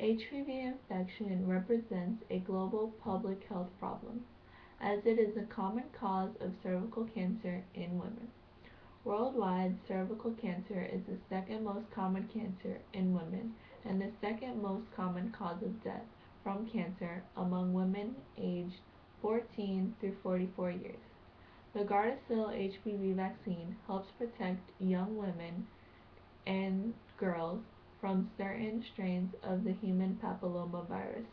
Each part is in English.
HPV infection represents a global public health problem, as it is a common cause of cervical cancer in women. Worldwide, cervical cancer is the second most common cancer in women and the second most common cause of death from cancer among women aged 14 through 44 years. The Gardasil HPV vaccine helps protect young women and girls from certain strains of the human papillomavirus,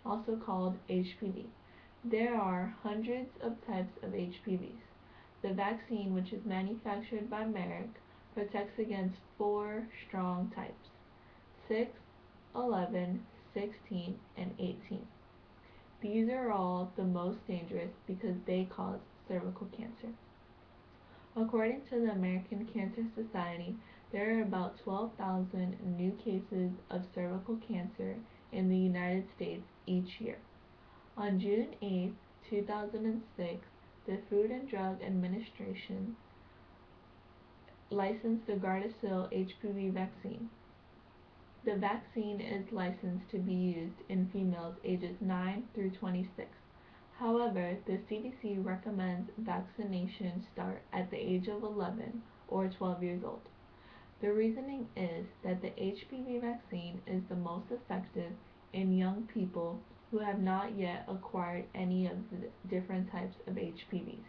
also called HPV. There are hundreds of types of HPVs. The vaccine, which is manufactured by Merck, protects against four strong types: 6, 11, 16, and 18. These are all the most dangerous because they cause cervical cancer. According to the American Cancer Society, there are about 12,000 new cases of cervical cancer in the United States each year. On June 8, 2006, the Food and Drug Administration licensed the Gardasil HPV vaccine. The vaccine is licensed to be used in females ages 9 through 26. However, the CDC recommends vaccination start at the age of 11 or 12 years old. The reasoning is that the HPV vaccine is the most effective in young people who have not yet acquired any of the different types of HPVs.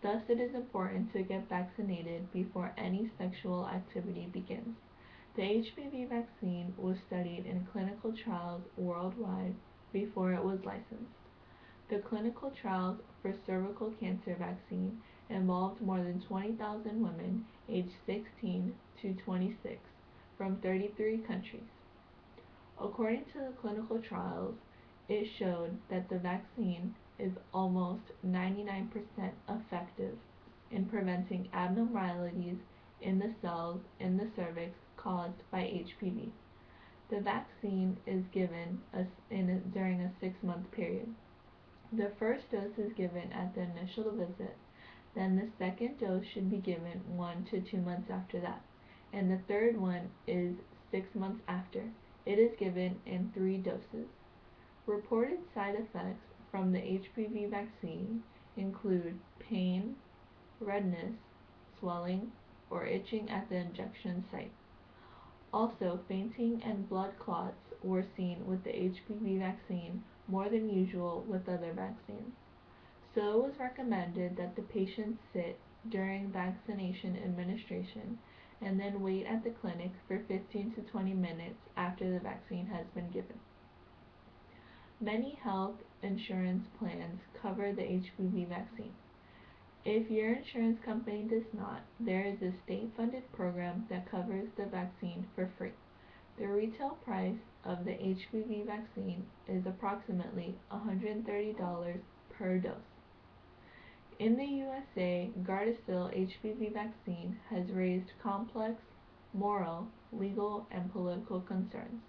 Thus, it is important to get vaccinated before any sexual activity begins. The HPV vaccine was studied in clinical trials worldwide before it was licensed. The clinical trials for cervical cancer vaccine involved more than 20,000 women aged 16 to 26 from 33 countries. According to the clinical trials, it showed that the vaccine is almost 99% effective in preventing abnormalities in the cells in the cervix caused by HPV. The vaccine is given during a 6-month period. The first dose is given at the initial visit, then the second dose should be given 1 to 2 months after that, and the third one is 6 months after. It is given in 3 doses. Reported side effects from the HPV vaccine include pain, redness, swelling, or itching at the injection site. Also, fainting and blood clots were seen with the HPV vaccine more than usual with other vaccines. So it was recommended that the patient sit during vaccination administration and then wait at the clinic for 15 to 20 minutes after the vaccine has been given. Many health insurance plans cover the HPV vaccine. If your insurance company does not, there is a state-funded program that covers the vaccine for free. The retail price of the HPV vaccine is approximately $130 per dose. In the USA, Gardasil HPV vaccine has raised complex moral, legal, and political concerns.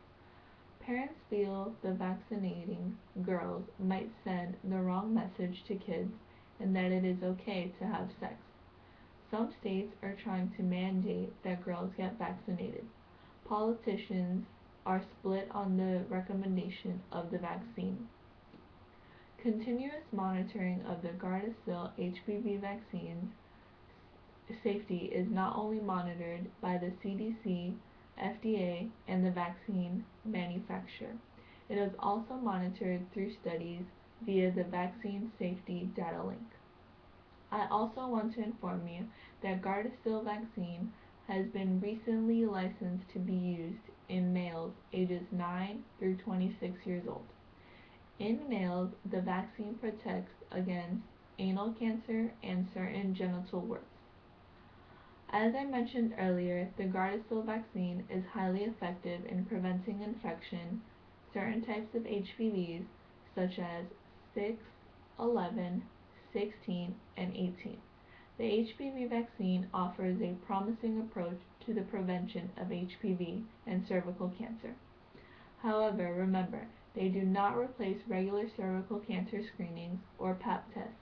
Parents feel the vaccinating girls might send the wrong message to kids and that it is okay to have sex. Some states are trying to mandate that girls get vaccinated. Politicians are split on the recommendation of the vaccine. Continuous monitoring of the Gardasil HPV vaccine safety is not only monitored by the CDC, FDA, and the vaccine manufacturer. It is also monitored through studies via the Vaccine Safety Data Link. I also want to inform you that Gardasil vaccine has been recently licensed to be used in males ages 9 through 26 years old. In males, the vaccine protects against anal cancer and certain genital warts. As I mentioned earlier, the Gardasil vaccine is highly effective in preventing infection, certain types of HPVs, such as 6, 11, 16, and 18. The HPV vaccine offers a promising approach to the prevention of HPV and cervical cancer. However, remember, they do not replace regular cervical cancer screenings or Pap tests,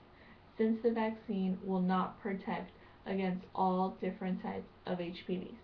since the vaccine will not protect against all different types of HPVs.